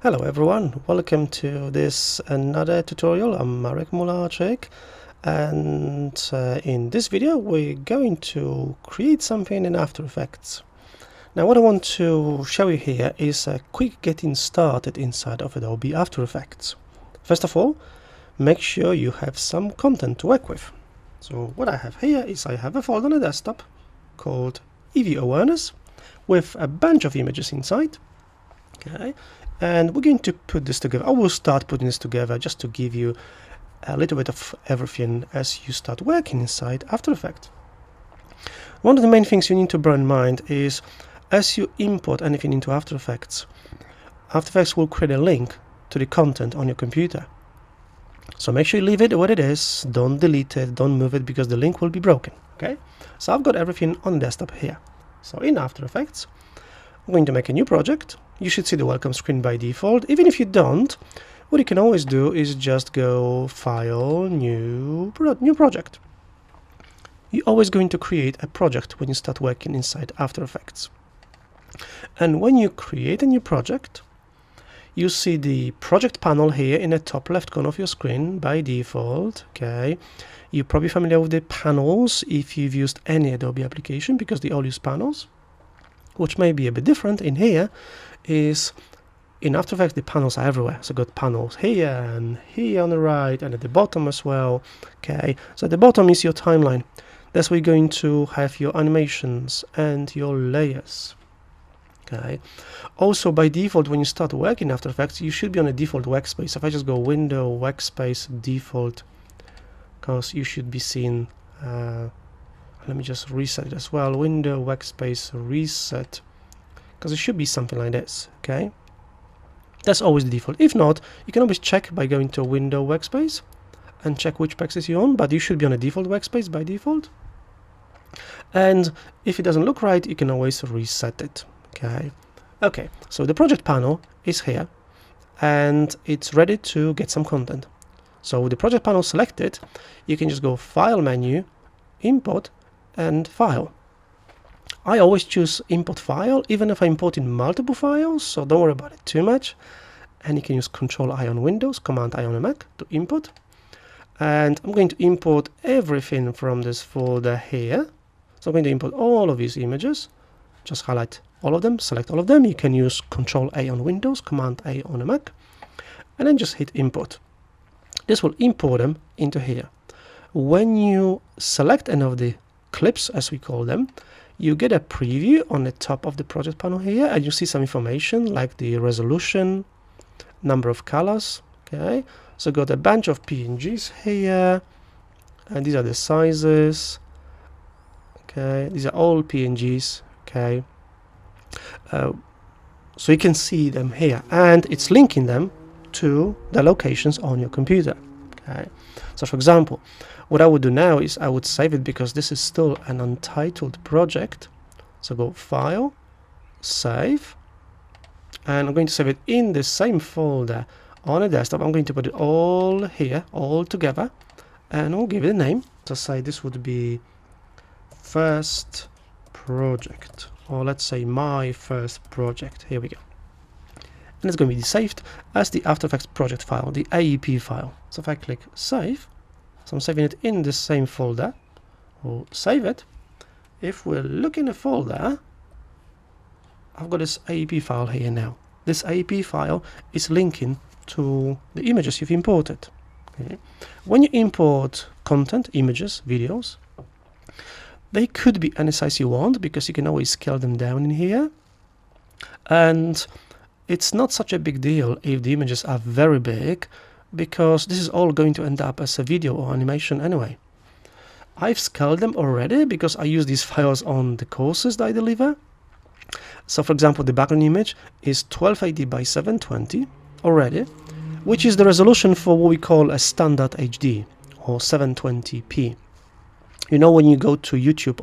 Hello everyone, welcome to this another tutorial. I'm Marek, and in this video we're going to create something in After Effects. Now what I want to show you here is a quick getting started inside of Adobe After Effects. First of all, make sure you have some content to work with. So what I have here is I have a folder on a desktop called EV Awareness with a bunch of images inside. Okay. And we're going to put this together. I will start putting this together just to give you a little bit of everything as you start working inside After Effects. One of the main things you need to bear in mind is as you import anything into After Effects will create a link to the content on your computer. So make sure you leave it where it is, don't delete it, don't move it, because the link will be broken. Okay, so I've got everything on the desktop here. So in After Effects, I'm going to make a new project. You should see the welcome screen by default. Even if you don't, what you can always do is just go File, New Project. You're always going to create a project when you start working inside After Effects. And when you create a new project, you see the project panel here in the top left corner of your screen by default. Okay, you're probably familiar with the panels if you've used any Adobe application, because they all use panels. Which may be a bit different in here is in After Effects the panels are everywhere. So got panels here and here on the right and at the bottom as well. Okay, so at the bottom is your timeline. That's where you're going to have your animations and your layers. Okay, also by default when you start working After Effects you should be on a default workspace. If I just go Window, Workspace, Default, because you should be seeing let me just reset it as well. Window, Workspace, Reset, because it should be something like this. Okay, that's always the default. If not, you can always check by going to Window, Workspace and check which workspace you're on, but you should be on a default workspace by default. And if it doesn't look right, you can always reset it. Okay, so the project panel is here and it's ready to get some content. So with the project panel selected, you can just go File menu, Import, and File. I always choose Import File, even if I import in multiple files, so don't worry about it too much. And you can use Control-I on Windows, Command-I on a Mac to import. And I'm going to import everything from this folder here. So I'm going to import all of these images, just highlight all of them, select all of them. You can use Control-A on Windows, Command-A on a Mac, and then just hit Import. This will import them into here. When you select any of the clips, as we call them, you get a preview on the top of the project panel here, and you see some information like the resolution, number of colors. Okay, so got a bunch of PNGs here, and these are the sizes. Okay, these are all PNGs. Okay, so you can see them here, and it's linking them to the locations on your computer. Okay, so for example, what I would do now is I would save it, because this is still an untitled project. So go File, Save, and I'm going to save it in the same folder on a desktop. I'm going to put it all here, all together, and we'll give it a name. So say this would be First Project, or let's say My First Project. Here we go. And it's going to be saved as the After Effects project file, the AEP file. So if I click Save, so I'm saving it in the same folder. We'll save it. If we look in the folder, I've got this AEP file here now. This AEP file is linking to the images you've imported. Okay. When you import content, images, videos, they could be any size you want, because you can always scale them down in here. And it's not such a big deal if the images are very big, because this is all going to end up as a video or animation anyway. I've scaled them already because I use these files on the courses that I deliver. So for example, the background image is 1280 by 720 already, which is the resolution for what we call a standard HD or 720p. You know, when you go to YouTube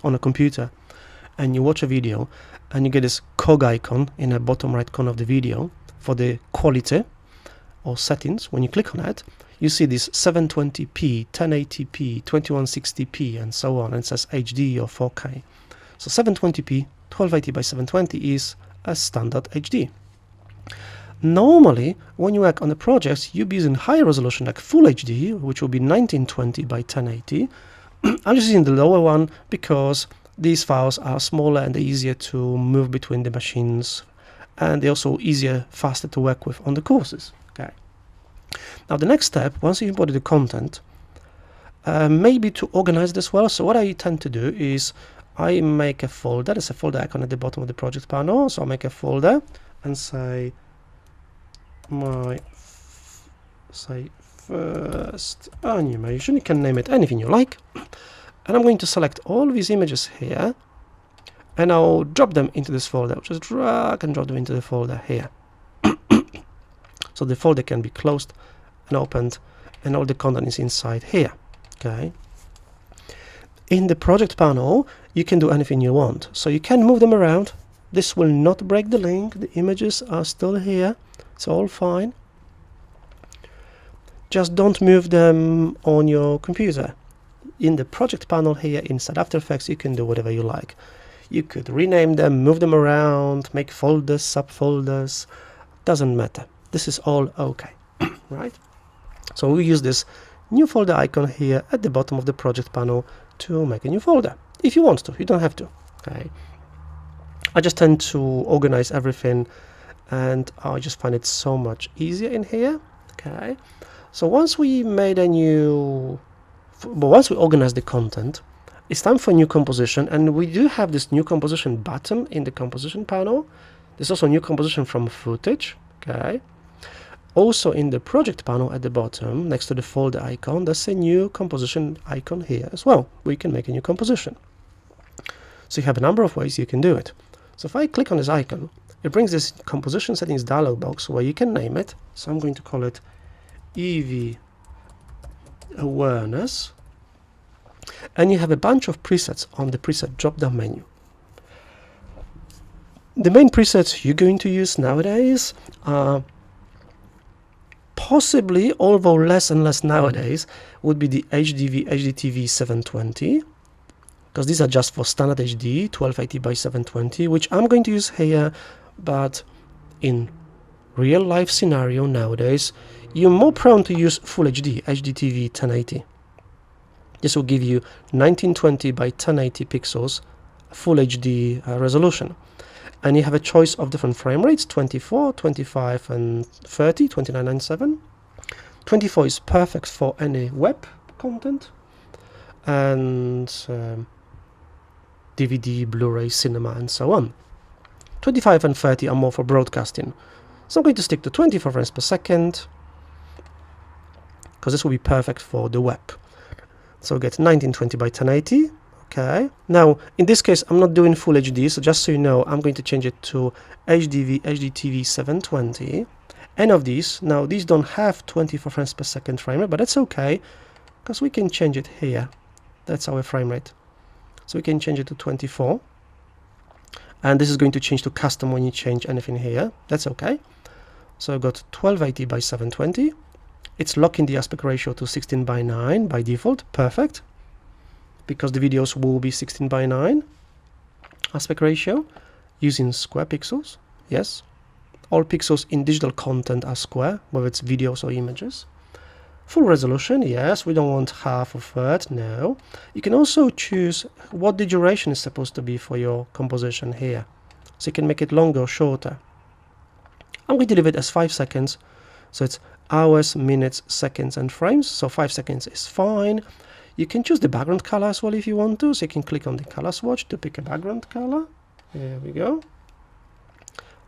on a computer and you watch a video and you get this cog icon in the bottom right corner of the video for the quality or settings, when you click on it, you see this 720p, 1080p, 2160p, and so on, and it says HD or 4K. So 720p, 1280 by 720 is a standard HD. Normally, when you work on the projects, you'll be using higher resolution like Full HD, which will be 1920 by 1080. I'm just using the lower one because these files are smaller and they're easier to move between the machines, and they're also faster to work with on the courses. Okay. Now the next step, once you import the content, maybe to organize it as well. So what I tend to do is I make a folder. There's a folder icon at the bottom of the project panel. So I'll make a folder and say first animation. You can name it anything you like. And I'm going to select all these images here, and I'll drop them into this folder. Just drag and drop them into the folder here. So the folder can be closed and opened, and all the content is inside here. Okay. In the project panel, you can do anything you want. So you can move them around. This will not break the link. The images are still here. It's all fine. Just don't move them on your computer. In the project panel here inside After Effects, you can do whatever you like. You could rename them, move them around, make folders, subfolders. Doesn't matter. This is all okay. Right? So we use this new folder icon here at the bottom of the project panel to make a new folder. If you want to, you don't have to. Okay. I just tend to organize everything, and I just find it so much easier in here. Okay. So once we made a new, once we organize the content, it's time for a new composition, and we do have this new composition button in the composition panel. There's also a new composition from footage. Okay. Also in the project panel at the bottom, next to the folder icon, there's a new composition icon here as well, where you can make a new composition. So you have a number of ways you can do it. So if I click on this icon, it brings this composition settings dialog box where you can name it. So I'm going to call it EV Awareness. And you have a bunch of presets on the preset drop-down menu. The main presets you're going to use nowadays are possibly, although less and less nowadays, would be the HDV, HDTV 720, because these are just for standard HD, 1280 by 720, which I'm going to use here, but in real life scenario nowadays, you're more prone to use Full HD, HDTV 1080. This will give you 1920 by 1080 pixels, Full HD resolution. And you have a choice of different frame rates, 24, 25 and 30, 2997. 24 is perfect for any web content, and DVD, Blu-ray, cinema and so on. 25 and 30 are more for broadcasting. So I'm going to stick to 24 frames per second, because this will be perfect for the web. So get 1920 by 1080. Okay, now in this case I'm not doing Full HD, so just so you know, I'm going to change it to HDV, HDTV 720. Any of these, now these don't have 24 frames per second frame rate, but that's okay, because we can change it here. That's our frame rate. So we can change it to 24. And this is going to change to custom when you change anything here. That's okay. So I've got 1280 by 720. It's locking the aspect ratio to 16 by 9 by default. Perfect. Because the videos will be 16 by 9 aspect ratio using square pixels. Yes, all pixels in digital content are square, whether it's videos or images. Full resolution, yes, we don't want half of it, no. You can also choose what the duration is supposed to be for your composition here, so you can make it longer or shorter. I'm going to leave it as 5 seconds, so it's hours, minutes, seconds and frames, so 5 seconds is fine. You can choose the background color as well if you want to, so you can click on the color swatch to pick a background color. There we go.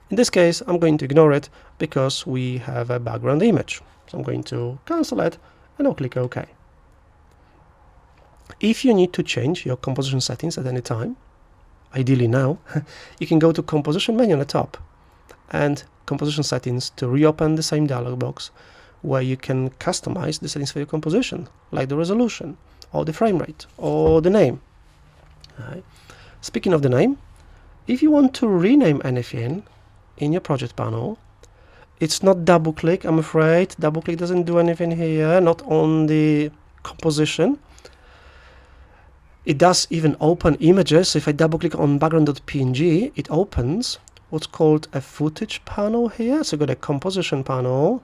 In this case, I'm going to ignore it because we have a background image. So I'm going to cancel it and I'll click OK. If you need to change your composition settings at any time, ideally now, you can go to Composition menu on the top and Composition settings to reopen the same dialog box where you can customize the settings for your composition, like the resolution, or the frame rate, or the name. Right. Speaking of the name, if you want to rename anything in your project panel, it's not double click, I'm afraid. Double click doesn't do anything here, not on the composition. It does even open images. So if I double click on background.png, it opens what's called a footage panel here. So we've got a composition panel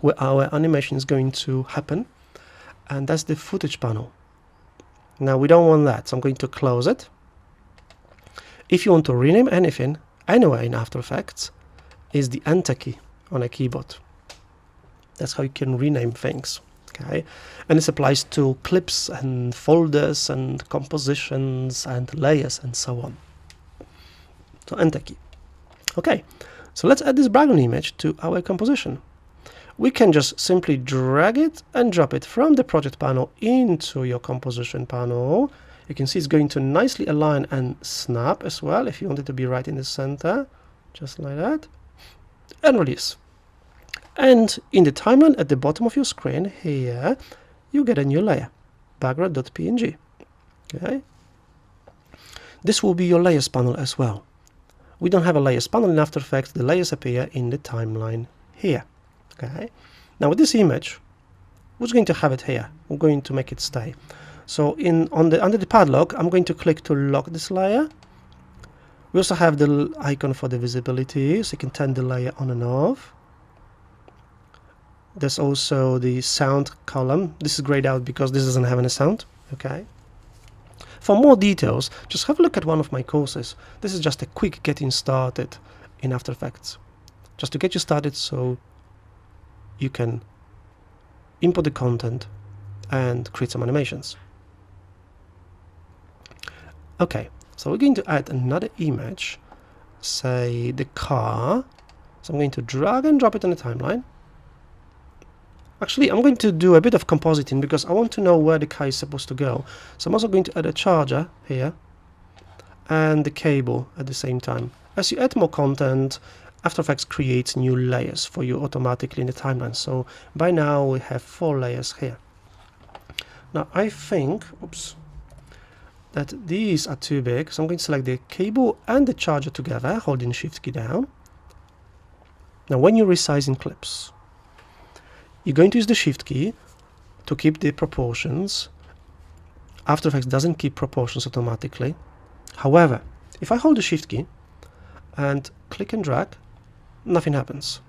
where our animation is going to happen, and that's the footage panel. Now we don't want that, so I'm going to close it. If you want to rename anything anywhere in After Effects, is the Enter key on a keyboard. That's how you can rename things. Okay, and this applies to clips and folders and compositions and layers and so on. So Enter key. Okay, so let's add this background image to our composition. We can just simply drag it and drop it from the project panel into your composition panel. You can see it's going to nicely align and snap as well if you want it to be right in the center, just like that, and release. And in the timeline at the bottom of your screen here, you get a new layer, background.png. Okay, this will be your layers panel as well. We don't have a layers panel in After Effects. The layers appear in the timeline here. Okay, now with this image, we're going to have it here. We're going to make it stay. So under the padlock, I'm going to click to lock this layer. We also have the icon for the visibility, so you can turn the layer on and off. There's also the sound column. This is grayed out because this doesn't have any sound. Okay. For more details, just have a look at one of my courses. This is just a quick getting started in After Effects, just to get you started so you can import the content and create some animations. Okay, so we're going to add another image, say the car. So I'm going to drag and drop it on the timeline. Actually, I'm going to do a bit of compositing because I want to know where the car is supposed to go. So I'm also going to add a charger here and the cable at the same time. As you add more content, After Effects creates new layers for you automatically in the timeline. So by now we have 4 layers here. Now I think, that these are too big, so I'm going to select the cable and the charger together, holding Shift key down. Now when you're resizing clips, you're going to use the Shift key to keep the proportions. After Effects doesn't keep proportions automatically. However, if I hold the Shift key and click and drag, nothing happens.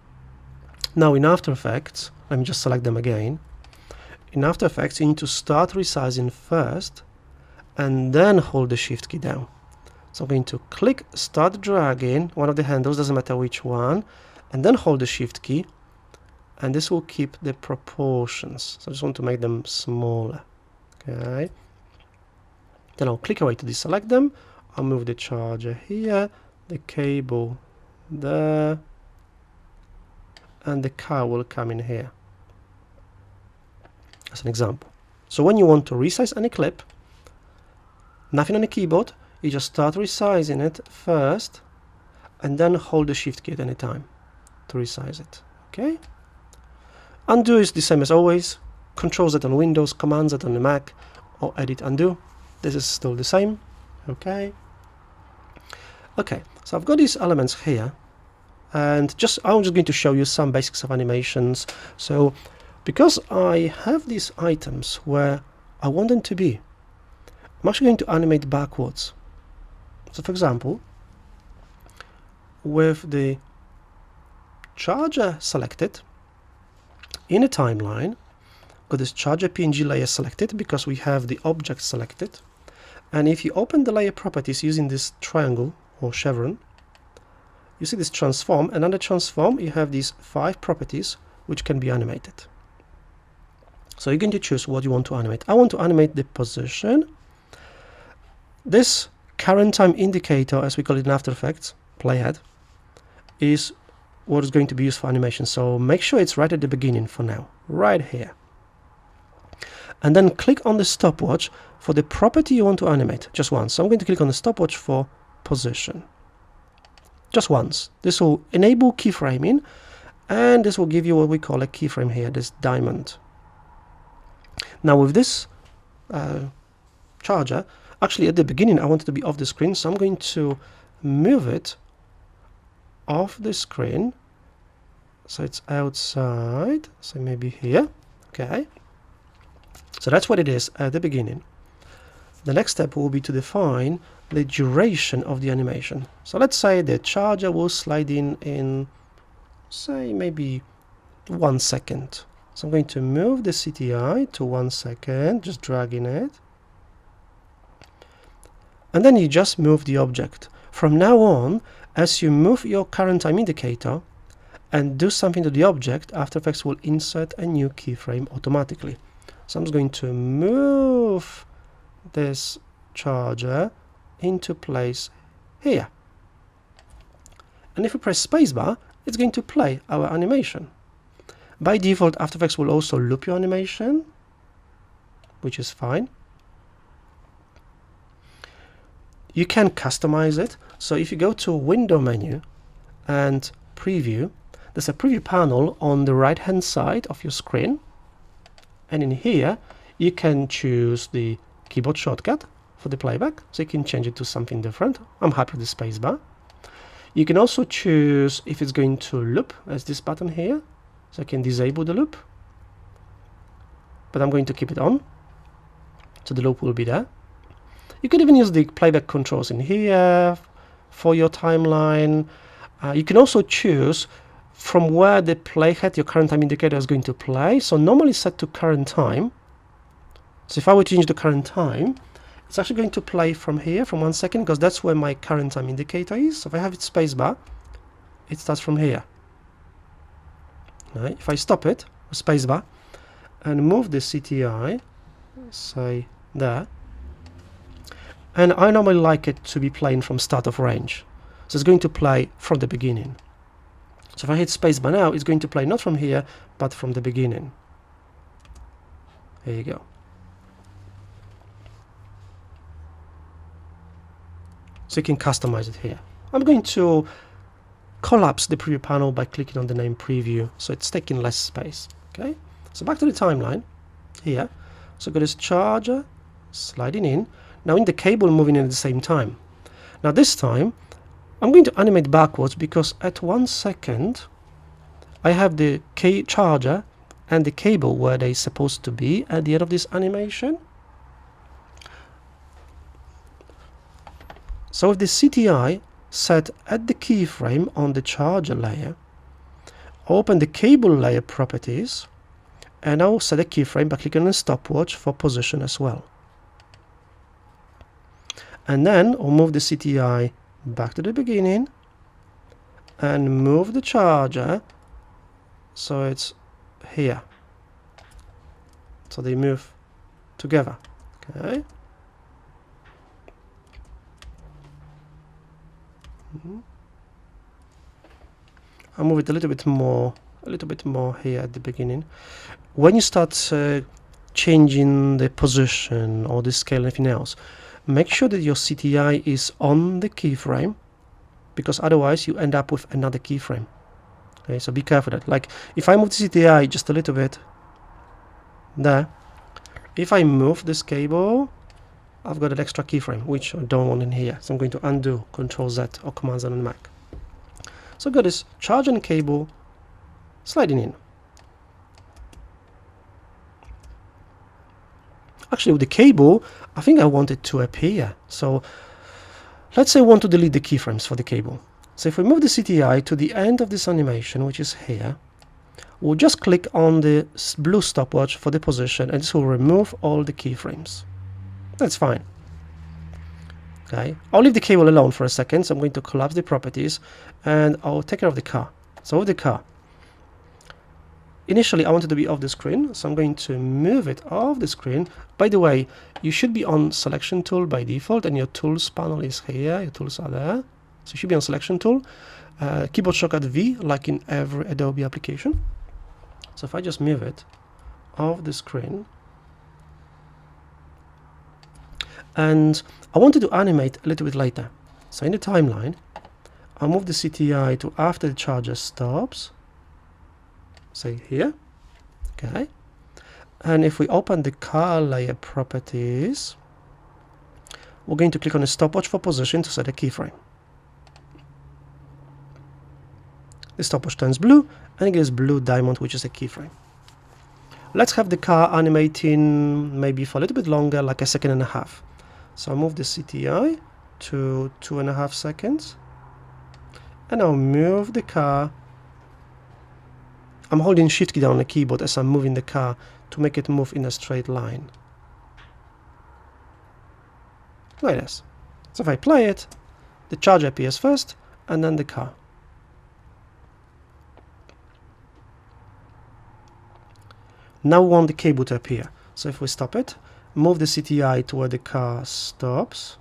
Now in After Effects, let me just select them again. In After Effects, you need to start resizing first and then hold the Shift key down. So I'm going to click, start dragging one of the handles, doesn't matter which one, and then hold the Shift key, and this will keep the proportions. So I just want to make them smaller. Okay. Then I'll click away to deselect them. I'll move the charger here, the cable there, and the car will come in here as an example. So when you want to resize any clip, nothing on the keyboard, you just start resizing it first and then hold the Shift key at any time to resize it. Okay. Undo is the same as always. Control Z on Windows, Command Z on the Mac, or Edit Undo. This is still the same. Okay. Okay, so I've got these elements here, and I'm just going to show you some basics of animations. So because I have these items where I want them to be, I'm actually going to animate backwards. So for example, with the charger selected in a timeline, got this charger PNG layer selected because we have the object selected. And if you open the layer properties using this triangle or chevron, you see this transform, and under transform you have these 5 properties which can be animated. So you're going to choose what you want to animate. I want to animate the position. This current time indicator, as we call it in After Effects, playhead, is what is going to be used for animation. So make sure it's right at the beginning for now, right here. And then click on the stopwatch for the property you want to animate, just once. So I'm going to click on the stopwatch for position, just once. This will enable keyframing, and this will give you what we call a keyframe here, this diamond. Now with this charger, actually at the beginning I want it to be off the screen, so I'm going to move it off the screen so it's outside, so maybe here. Okay, so that's what it is at the beginning. The next step will be to define the duration of the animation. So let's say the charger will slide in say maybe 1 second. So I'm going to move the CTI to 1 second, just dragging it. And then you just move the object. From now on, as you move your current time indicator and do something to the object, After Effects will insert a new keyframe automatically. So I'm just going to move this charger into place here. And if we press spacebar, it's going to play our animation. By default, After Effects will also loop your animation, which is fine. You can customize it. So if you go to Window menu and Preview, there's a preview panel on the right hand side of your screen. And in here, you can choose the keyboard shortcut for the playback. So you can change it to something different. I'm happy with the spacebar. You can also choose if it's going to loop, as this button here. So I can disable the loop. But I'm going to keep it on. So the loop will be there. You can even use the playback controls in here for your timeline. You can also choose from where the playhead, your current time indicator, is going to play. So normally set to current time. So if I were to change the current time, it's actually going to play from here, from 1 second, because that's where my current time indicator is. So if I have it spacebar, it starts from here. Right. If I stop it, spacebar, and move the CTI, say there, and I normally like it to be playing from start of range. So it's going to play from the beginning. So if I hit spacebar now, it's going to play not from here, but from the beginning. There you go. So you can customize it here. I'm going to collapse the preview panel by clicking on the name preview, so it's taking less space. Okay, so back to the timeline here. So got this charger sliding in. Now in the cable moving in at the same time. Now this time I'm going to animate backwards because at 1 second I have the charger and the cable where they're supposed to be at the end of this animation. So with the CTI set at the keyframe on the charger layer, open the cable layer properties, and I'll set a keyframe by clicking on the stopwatch for position as well. And then I'll move the CTI back to the beginning and move the charger so it's here. So they move together. Okay. I'll move it a little bit more here at the beginning. When you start changing the position or the scale and anything else, make sure that your CTI is on the keyframe, because otherwise you end up with another keyframe. Okay, so be careful of that. Like if I move the CTI just a little bit there, if I move this cable, I've got an extra keyframe which I don't want in here. So I'm going to undo Control Z or Command Z on Mac. So I've got this charge and cable sliding in. Actually, with the cable, I think I want it to appear. So let's say I want to delete the keyframes for the cable. So if we move the CTI to the end of this animation, which is here, we'll just click on the blue stopwatch for the position, and this will remove all the keyframes. That's fine. Okay, I'll leave the cable alone for a second. So I'm going to collapse the properties and I'll take care of the car. So with the car, initially I wanted to be off the screen, so I'm going to move it off the screen. By the way, you should be on selection tool by default, and your tools panel is here. Your tools are there, so you should be on selection tool. Keyboard shortcut V, like in every Adobe application. So if I just move it off the screen, and I wanted to animate a little bit later. So in the timeline, I'll move the CTI to after the charger stops, say here. Okay, and if we open the car layer properties, we're going to click on the stopwatch for position to set a keyframe. The stopwatch turns blue and it gives blue diamond, which is a keyframe. Let's have the car animating maybe for a little bit longer, like 1.5 seconds. So I'll move the CTI to 2.5 seconds. And I'll move the car. I'm holding Shift key down on the keyboard as I'm moving the car to make it move in a straight line. Like this. So if I play it, the charger appears first and then the car. Now we want the cable to appear. So if we stop it, move the CTI to where the car stops.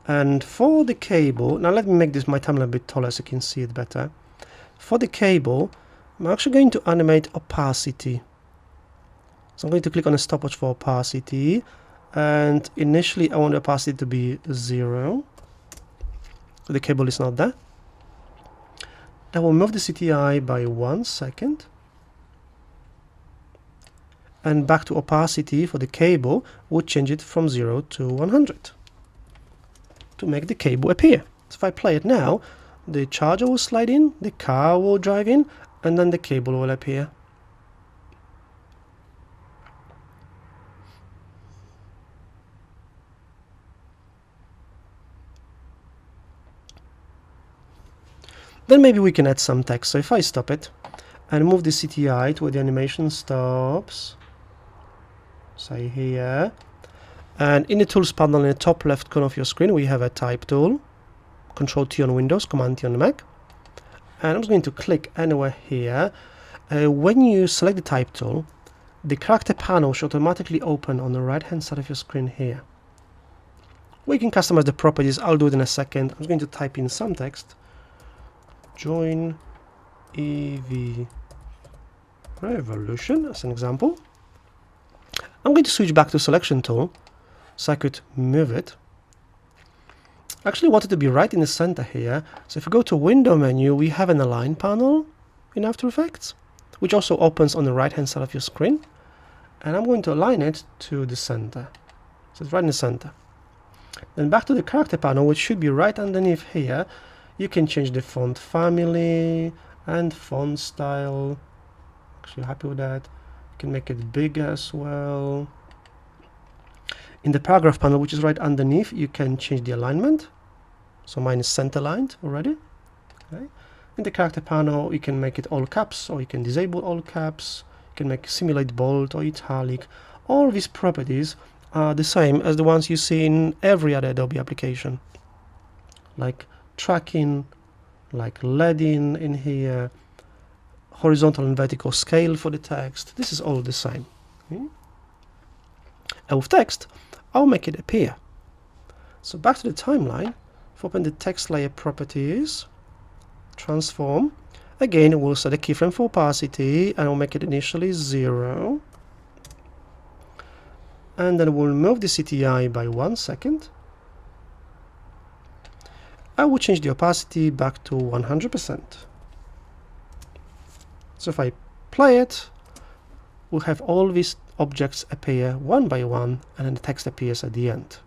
And for the cable, now let me make this my timeline a bit taller so you can see it better. For the cable, I'm actually going to animate opacity. So I'm going to click on the stopwatch for opacity. And initially I want the opacity to be 0. The cable is not there. I will move the CTI by 1 second. And back to opacity for the cable, we'll change it from 0 to 100 to make the cable appear. So if I play it now, the charger will slide in, the car will drive in, and then the cable will appear. Then maybe we can add some text. So if I stop it and move the CTI to where the animation stops, say here, and in the tools panel in the top left corner of your screen we have a type tool, Control T on Windows, Command T on the Mac, and I'm just going to click anywhere here. When you select the type tool, the character panel should automatically open on the right hand side of your screen here. We can customize the properties. I'll do it in a second. I'm going to type in some text. Join EV Revolution as an example. I'm going to switch back to selection tool so I could move it. I actually want it to be right in the center here. So if we go to window menu, we have an align panel in After Effects, which also opens on the right hand side of your screen. And I'm going to align it to the center. So it's right in the center. Then back to the character panel, which should be right underneath here. You can change the font family and font style. Actually happy with that. You can make it bigger as well. In the paragraph panel, which is right underneath, you can change the alignment. So mine is center aligned already. Okay. In the character panel, you can make it all caps, or you can disable all caps. You can make simulate bold or italic. All these properties are the same as the ones you see in every other Adobe application, like tracking, like leading in here, horizontal and vertical scale for the text. This is all the same. Okay. And with text, I'll make it appear. So back to the timeline. If we open the text layer properties, transform. Again, we'll set a keyframe for opacity and we'll make it initially 0. And then we'll move the CTI by 1 second. I will change the opacity back to 100%. So if I play it, we'll have all these objects appear one by one, and then the text appears at the end.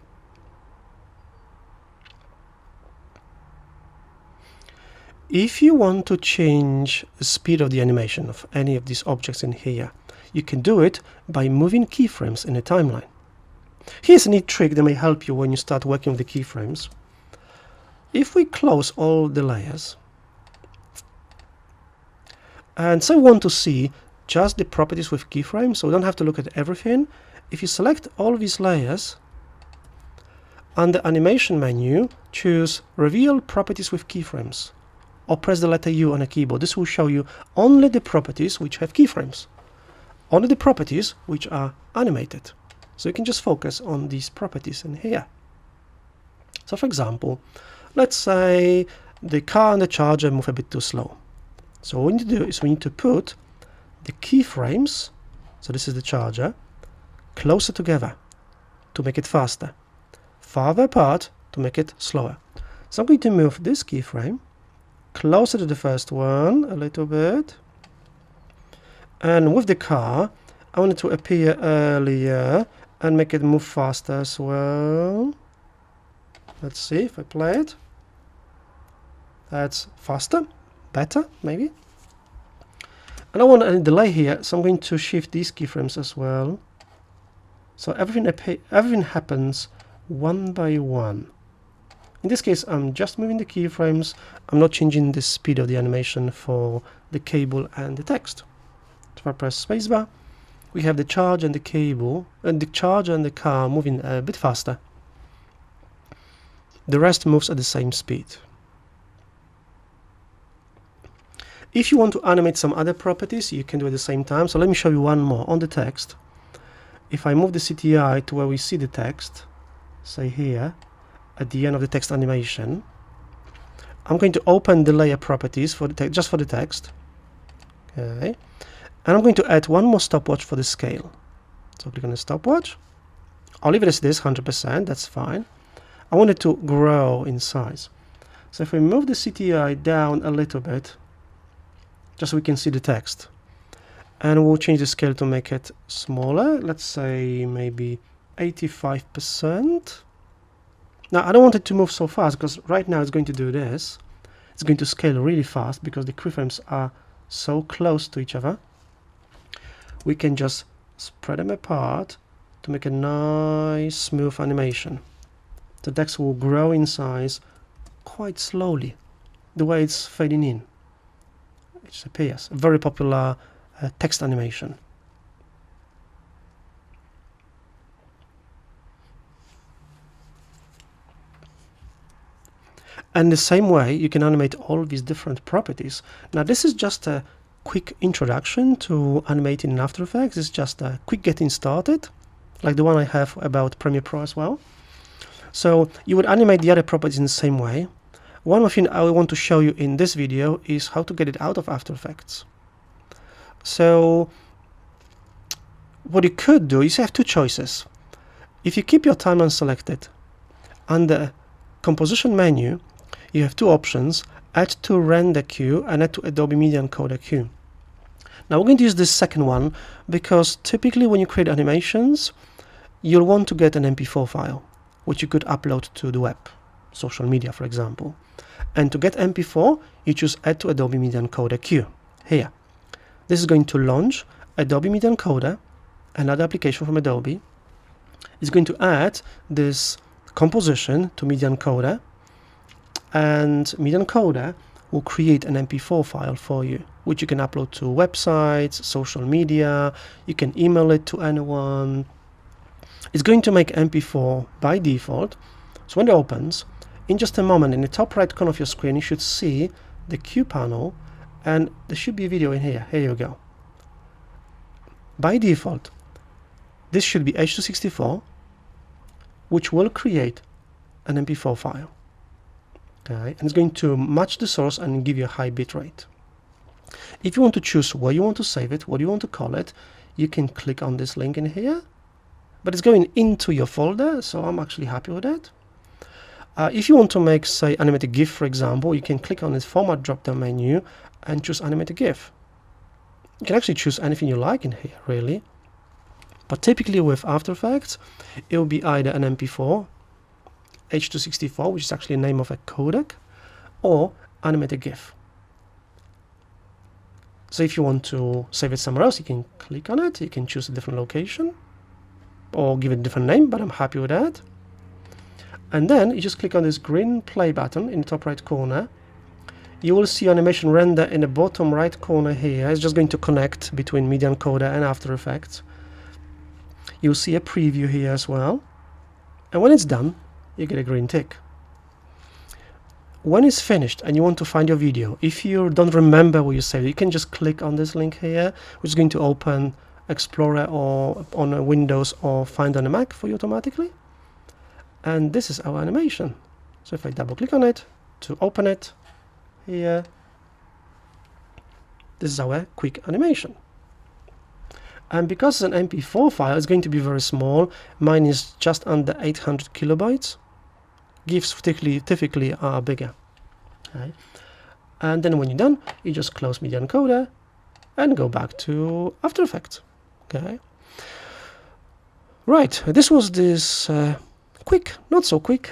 If you want to change the speed of the animation of any of these objects in here, you can do it by moving keyframes in the timeline. Here's a neat trick that may help you when you start working with the keyframes. If we close all the layers, and say we want to see just the properties with keyframes, so we don't have to look at everything. If you select all these layers, under animation menu, choose Reveal Properties with Keyframes, or press the letter U on a keyboard. This will show you only the properties which have keyframes, only the properties which are animated. So you can just focus on these properties in here. So for example, let's say the car and the charger move a bit too slow. So what we need to do is we need to put the keyframes, so this is the charger, closer together to make it faster, farther apart to make it slower. So I'm going to move this keyframe closer to the first one a little bit, and with the car I want it to appear earlier and make it move faster as well. Let's see if I play it. That's faster, better maybe. And I want a delay here, so I'm going to shift these keyframes as well. So everything happens one by one. In this case, I'm just moving the keyframes. I'm not changing the speed of the animation for the cable and the text. If I press spacebar, we have the charge and the cable, and the charge and the car moving a bit faster. The rest moves at the same speed. If you want to animate some other properties, you can do it at the same time. So let me show you one more on the text. If I move the CTI to where we see the text, say here, at the end of the text animation, I'm going to open the layer properties for the just for the text. Okay. And I'm going to add one more stopwatch for the scale. So click on the stopwatch. I'll leave it as this, 100%, that's fine. I want it to grow in size. So if we move the CTI down a little bit, just so we can see the text, and we'll change the scale to make it smaller, let's say maybe 85%. Now I don't want it to move so fast, because right now it's going to do this. It's going to scale really fast because the keyframes are so close to each other. We can just spread them apart to make a nice smooth animation. The text will grow in size quite slowly, the way it's fading in. It just appears. A very popular text animation. And the same way you can animate all of these different properties. Now this is just a quick introduction to animating in After Effects. It's just a quick getting started, like the one I have about Premiere Pro as well. So you would animate the other properties in the same way. One more thing I want to show you in this video is how to get it out of After Effects. So what you could do is you have two choices. If you keep your timeline selected, under composition menu you have two options: add to render queue and add to Adobe Media Encoder queue. Now we're going to use this second one because typically when you create animations you'll want to get an MP4 file which you could upload to the web, social media for example. And to get MP4 you choose add to Adobe Media Encoder queue here. This is going to launch Adobe Media Encoder, another application from Adobe. It's going to add this composition to Media Encoder, and Media Encoder will create an MP4 file for you, which you can upload to websites, social media, you can email it to anyone. It's going to make MP4 by default, so when it opens, in just a moment, in the top right corner of your screen, you should see the queue panel, and there should be a video in here. Here you go. By default, this should be H.264, which will create an MP4 file. Okay, and it's going to match the source and give you a high bit rate. If you want to choose where you want to save it, what you want to call it, you can click on this link in here, but it's going into your folder, so I'm actually happy with that. If you want to make, say, animated GIF, for example, you can click on this format drop-down menu and choose animated GIF. You can actually choose anything you like in here, really. But typically with After Effects, it will be either an MP4, H.264, which is actually the name of a codec, or animated GIF. So if you want to save it somewhere else, you can click on it, you can choose a different location, or give it a different name, but I'm happy with that. And then you just click on this green play button in the top right corner. You will see animation render in the bottom right corner here. It's just going to connect between Media Encoder and After Effects. You'll see a preview here as well. And when it's done, you get a green tick. When it's finished and you want to find your video, if you don't remember where you saved it, you can just click on this link here, which is going to open Explorer or on a Windows or Find on a Mac for you automatically. And this is our animation. So if I double click on it to open it here, this is our quick animation. And because it's an MP4 file, it's going to be very small. Mine is just under 800 kilobytes. GIFs typically are bigger. Okay. And then when you're done, you just close Media Encoder and go back to After Effects. Okay. Right, this was this quick, not so quick,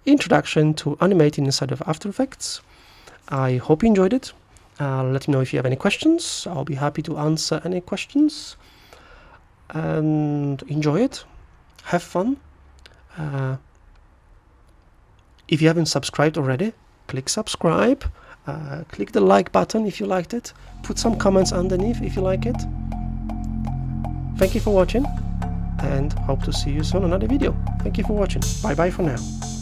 introduction to animating inside of After Effects. I hope you enjoyed it. Let me know if you have any questions. I'll be happy to answer any questions. And enjoy it. Have fun. If you haven't subscribed already, click subscribe, click the like button if you liked it, put some comments underneath if you like it. Thank you for watching, and hope to see you soon on another video. Thank you for watching. Bye bye for now.